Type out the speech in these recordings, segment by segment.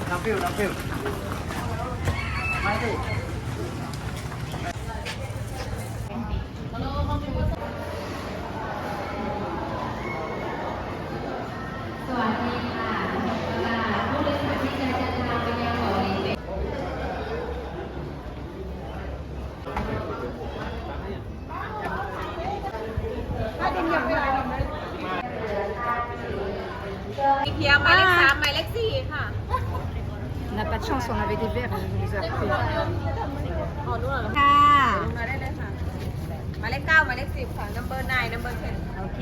น้ำฟิวมาสิเพียงหมายเลข3หมายเลข4ค่ะ On n'a pas de chance, on avait des verres, on les a pris. อ๋อนู่นเหรอ ค่ะ ลงมาได้เลยค่ะหมายเลข9หมายเลข10ค่ะ number 9 number 10 โอเค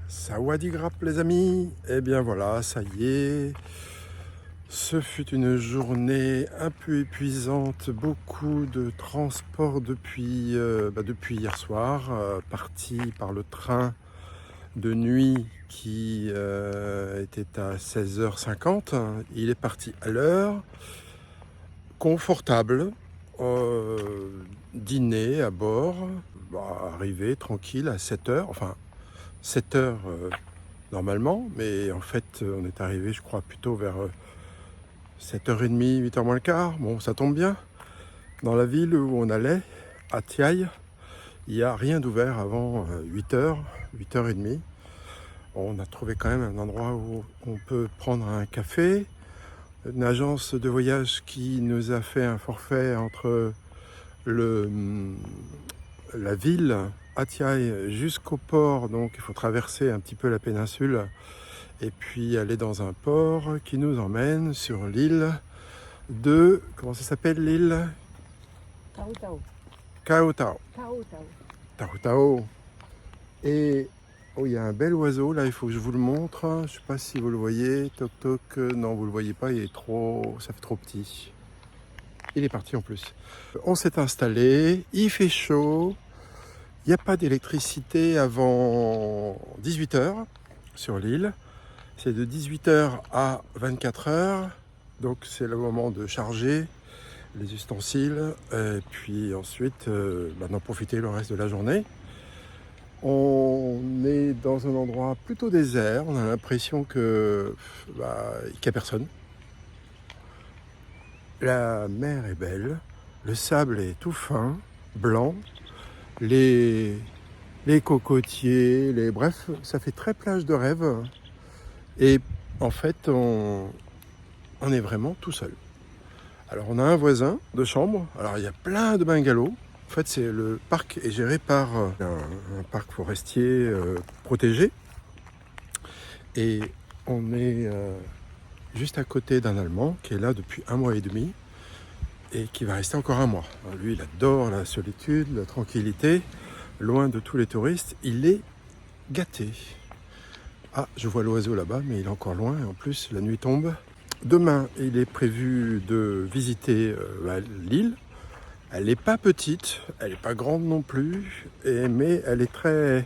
Sawadee Grap les amis, et bien voilà, ça y est, ce fut une journée un peu épuisante, beaucoup de transport depuis hier soir, parti par le train de nuit qui était à 16h50, il est parti à l'heure, confortable, dîner à bord, arrivé tranquille à 7h, enfin 7h normalement, mais en fait on est arrivé je crois plutôt vers 7h30, 8h moins le quart. Bon, ça tombe bien, dans la ville où on allait, à Thiaï, il n'y a rien d'ouvert avant 8h, 8h30. On a trouvé quand même un endroit où on peut prendre un café, une agence de voyage qui nous a fait un forfait entre la ville Athiaï jusqu'au port, donc il faut traverser un petit peu la péninsule et puis aller dans un port qui nous emmène sur l'île de... Comment ça s'appelle l'île? Cao Tao. Et oh, il y a un bel oiseau là, il faut que je vous le montre. Je sais pas si vous le voyez. Toc toc. Non, vous le voyez pas, il est trop... ça fait trop petit. Il est parti en plus. On s'est installé, il fait chaud. Il n'y a pas d'électricité avant 18h sur l'île. C'est de 18h à 24h. Donc c'est le moment de charger les ustensiles et puis ensuite d'en profiter le reste de la journée. On est dans un endroit plutôt désert, on a l'impression que qu'il n'y a personne. La mer est belle, le sable est tout fin, blanc, les cocotiers, bref, ça fait très plage de rêve. Et en fait, on est vraiment tout seul. Alors on a un voisin de chambre, alors il y a plein de bungalows. En fait, le parc est géré par un parc forestier protégé. Et on est juste à côté d'un Allemand qui est là depuis 1 mois et demi et qui va rester encore 1 mois. Alors lui, il adore la solitude, la tranquillité, loin de tous les touristes. Il est gâté. Ah, je vois l'oiseau là-bas, mais il est encore loin. Et en plus, la nuit tombe. Demain, il est prévu de visiter l'île. Elle n'est pas petite, elle n'est pas grande non plus, mais elle est très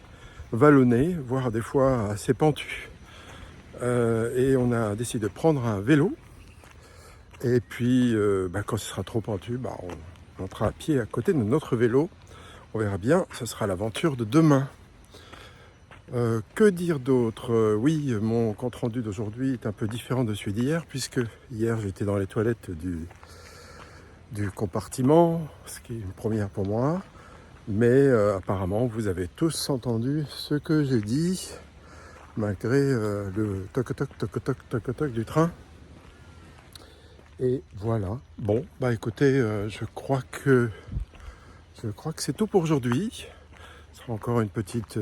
vallonnée, voire des fois assez pentue. Et on a décidé de prendre un vélo. Et puis, quand ce sera trop pentu, on montera à pied à côté de notre vélo. On verra bien, ce sera l'aventure de demain. Que dire d'autre? Oui, mon compte-rendu d'aujourd'hui est un peu différent de celui d'hier, puisque hier j'étais dans les toilettes du compartiment, ce qui est une première pour moi. Mais apparemment, vous avez tous entendu ce que j'ai dit, malgré le toc-toc, toc-toc, toc-toc du train. Et voilà. Bon, écoutez, je crois que c'est tout pour aujourd'hui. Ce sera encore une petite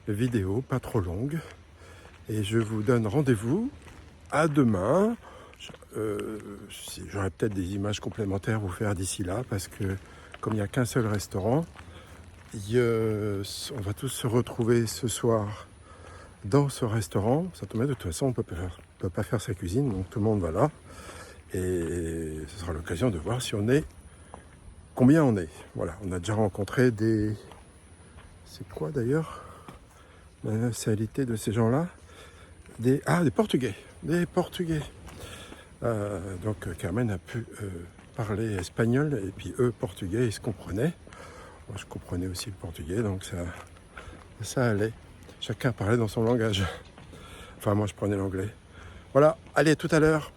vidéo, pas trop longue. Et je vous donne rendez-vous à demain. J'aurai peut-être des images complémentaires à vous faire d'ici là, parce que comme il n'y a qu'un seul restaurant, on va tous se retrouver ce soir dans ce restaurant. Ça tombe bien, de toute façon, on ne peut pas faire sa cuisine, donc tout le monde va là. Et ce sera l'occasion de voir combien on est. Voilà, on a déjà rencontré des... C'est quoi d'ailleurs la nationalité de ces gens-là? Des Portugais. Des Portugais. Donc Carmen a pu parler espagnol et puis eux portugais, ils se comprenaient. Moi je comprenais aussi le portugais, donc ça allait. Chacun parlait dans son langage. Enfin moi je prenais l'anglais. Voilà, allez, à tout à l'heure.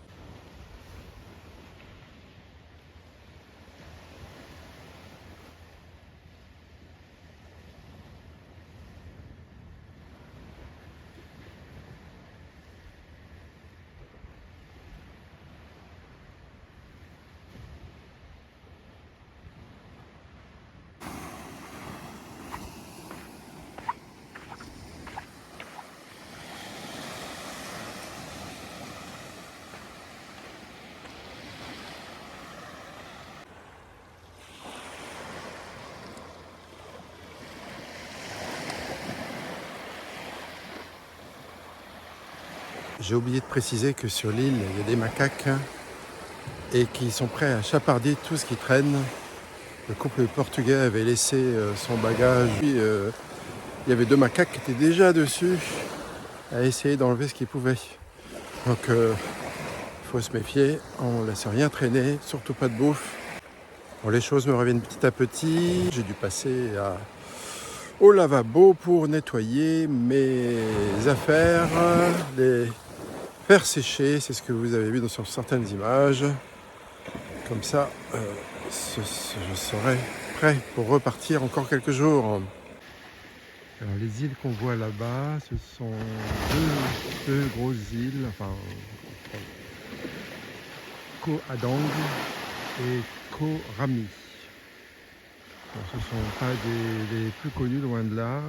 J'ai oublié de préciser que sur l'île, il y a des macaques et qui sont prêts à chaparder tout ce qui traîne. Le couple portugais avait laissé son bagage. Puis, il y avait 2 macaques qui étaient déjà dessus à essayer d'enlever ce qu'ils pouvaient. Donc, il faut se méfier. On ne laisse rien traîner, surtout pas de bouffe. Bon, les choses me reviennent petit à petit. J'ai dû passer au lavabo pour nettoyer mes affaires, les faire sécher, c'est ce que vous avez vu sur certaines images. Comme ça, je serai prêt pour repartir encore quelques jours. Alors, les îles qu'on voit là-bas, ce sont deux grosses îles, enfin Koh Adang et Koh Rami. Ce ne sont pas des plus connus, loin de là.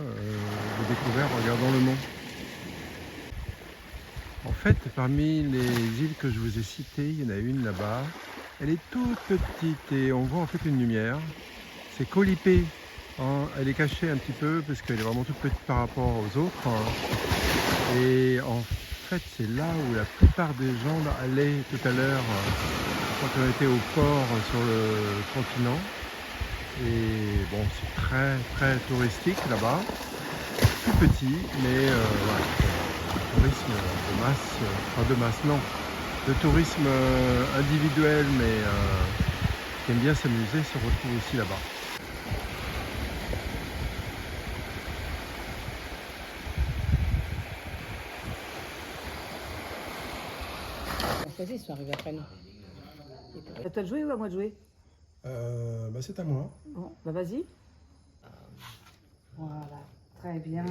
J'ai découvert en regardant le nom. En fait, parmi les îles que je vous ai citées, il y en a une là-bas. Elle est toute petite et on voit en fait une lumière. C'est Koh Lipe. Elle est cachée un petit peu parce qu'elle est vraiment toute petite par rapport aux autres. Et en fait, c'est là où la plupart des gens allaient tout à l'heure quand on était au port sur le continent. Et bon, c'est très très touristique là-bas. Tout petit, mais voilà. Tourisme de masse, non, de tourisme individuel, mais qui aime bien s'amuser, se retrouve aussi là-bas. choisi, ils sont arrivés après nous. À toi de jouer ou à moi de jouer? C'est à moi. Bon, bah vas-y. Voilà, très bien.